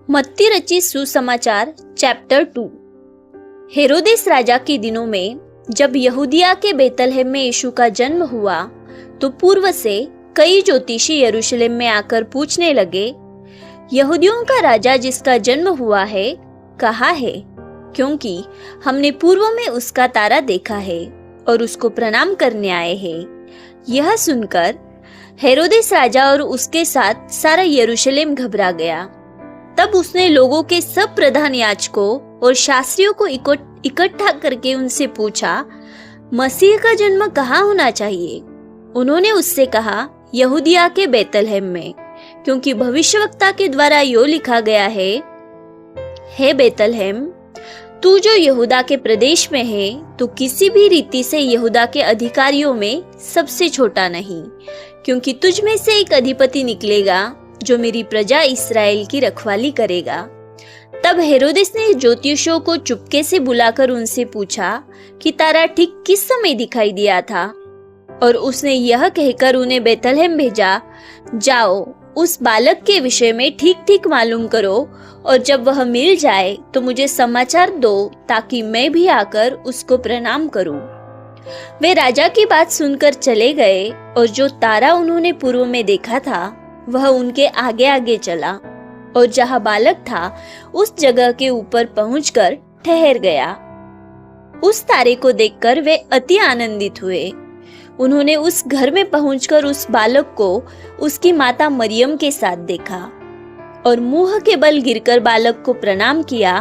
मत्ती रचित सुसमाचार चैप्टर 2। हेरोदेस राजा के दिनों में जब यहूदिया के बेतलहम में यीशु का जन्म हुआ तो पूर्व से कई ज्योतिषी यरूशलेम में आकर पूछने लगे, यहूदियों का राजा जिसका जन्म हुआ है कहाँ है? क्योंकि हमने पूर्व में उसका तारा देखा है और उसको प्रणाम करने आए हैं। यह सुनकर हेरोदेस राजा और उसके साथ सारा यरूशलेम घबरा गया। तब उसने लोगों के सब प्रधान याजकों और शास्त्रियों को इकट्ठा करके उनसे पूछा, मसीह का जन्म कहाँ होना चाहिए? उन्होंने उससे कहा, यहूदिया के बेतलहम में, क्योंकि भविष्यवक्ता के द्वारा यो लिखा गया है, हे बेतलहम, तू जो यहूदा के प्रदेश में है, तू किसी भी रीति से यहूदा के अधिकारियों में सबसे छोटा नहीं, क्योंकि तुझ में से एक अधिपति निकलेगा जो मेरी प्रजा इस्राएल की रखवाली करेगा। तब हेरोदेस ने ज्योतिषियों को चुपके से बुलाकर उनसे पूछा कि तारा ठीक किस समय दिखाई दिया था, और उसने यह कहकर उन्हें बेतलहम भेजा, जाओ उस बालक के विषय में ठीक ठीक मालूम करो, और जब वह मिल जाए तो मुझे समाचार दो, ताकि मैं भी आकर उसको प्रणाम करूं। वे राजा की बात सुनकर चले गए, और जो तारा उन्होंने पूर्व में देखा था वह उनके आगे आगे चला, और जहाँ बालक था उस जगह के ऊपर पहुंचकर ठहर गया। उस तारे को देखकर वे अति आनंदित हुए। उन्होंने उस घर में पहुंचकर उस बालक को उसकी माता मरियम के साथ देखा, और मुंह के बल गिरकर बालक को प्रणाम किया,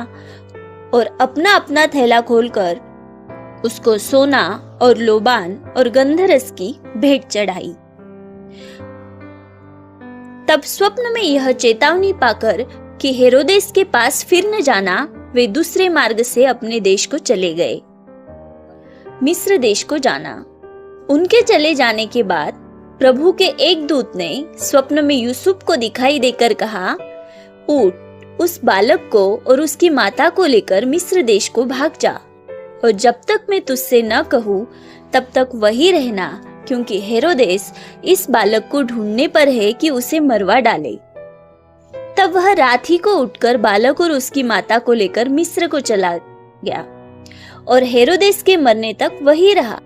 और अपना अपना थैला खोलकर उसको सोना और लोबान और गंधरस की भेंट चढ़ाई। तब स्वप्न में यह चेतावनी पाकर कि हेरोदेस के पास फिर न जाना, वे दूसरे मार्ग से अपने देश को चले गए। मिस्र देश को जाना। उनके चले जाने के बाद प्रभु के एक दूत ने स्वप्न में यूसुफ को दिखाई देकर कहा, उठ, उस बालक को और उसकी माता को लेकर मिस्र देश को भाग जा, और जब तक मैं तुझसे न कहूँ तब तक वही रहना, क्योंकि हेरोदेस इस बालक को ढूंढने पर है कि उसे मरवा डाले। तब वह रात ही को उठकर बालक और उसकी माता को लेकर मिस्र को चला गया, और हेरोदेस के मरने तक वही रहा,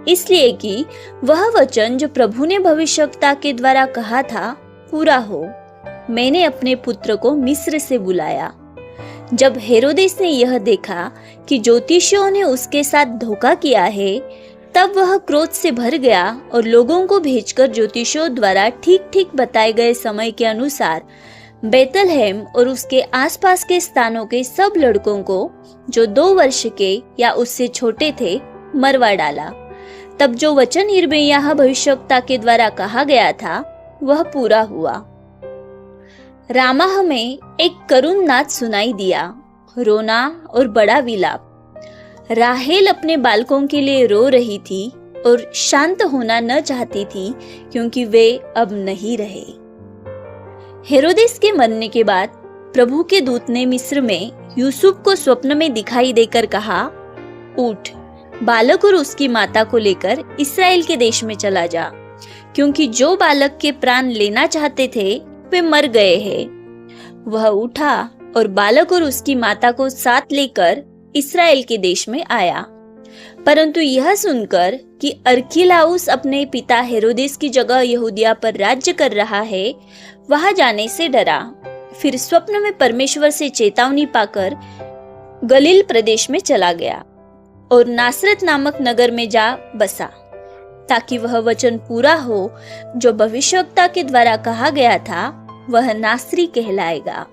इसलिए कि वह वचन जो प्रभु ने भविष्यवक्ता के द्वारा कहा था पूरा हो, मैंने अपने पुत्र को मिस्र से बुलाया। जब हेरोदेस ने यह देखा कि ज्योतिषियों ने उसके साथ धोखा किया है, तब वह क्रोध से भर गया और लोगों को भेजकर ज्योतिषियों द्वारा ठीक ठीक बताए गए समय के अनुसार बेतलहम और उसके आसपास के स्थानों के सब लड़कों को जो 2 वर्ष के या उससे छोटे थे मरवा डाला। तब जो वचन यिर्मयाह भविष्यवक्ता के द्वारा कहा गया था वह पूरा हुआ। रामाह में एक करुण नाद सुनाई दिया, रोना और बड़ा विलाप। राहेल अपने बालकों के लिए रो रही थी और शांत होना न चाहती थी, क्योंकि वे अब नहीं रहे। हेरोदेस के मरने के बाद प्रभु के दूत ने मिस्र में यूसुफ को स्वप्न में दिखाई देकर कहा, उठ, बालक और उसकी माता को लेकर इस्राएल के देश में चला जा, क्योंकि जो बालक के प्राण लेना चाहते थे वे मर गए हैं। वह उठा और बालक और उसकी माता को साथ लेकर इस्राएल के देश में आया। परंतु यह सुनकर कि अर्खिलाउस अपने पिता हेरोदेस की जगह यहूदिया पर राज्य कर रहा है, वहां जाने से डरा। फिर स्वप्न में परमेश्वर से चेतावनी पाकर गलील प्रदेश में चला गया और नासरत नामक नगर में जा बसा, ताकि वह वचन पूरा हो जो भविष्यवक्ता के द्वारा कहा गया था, वह नासरी कहलाएगा।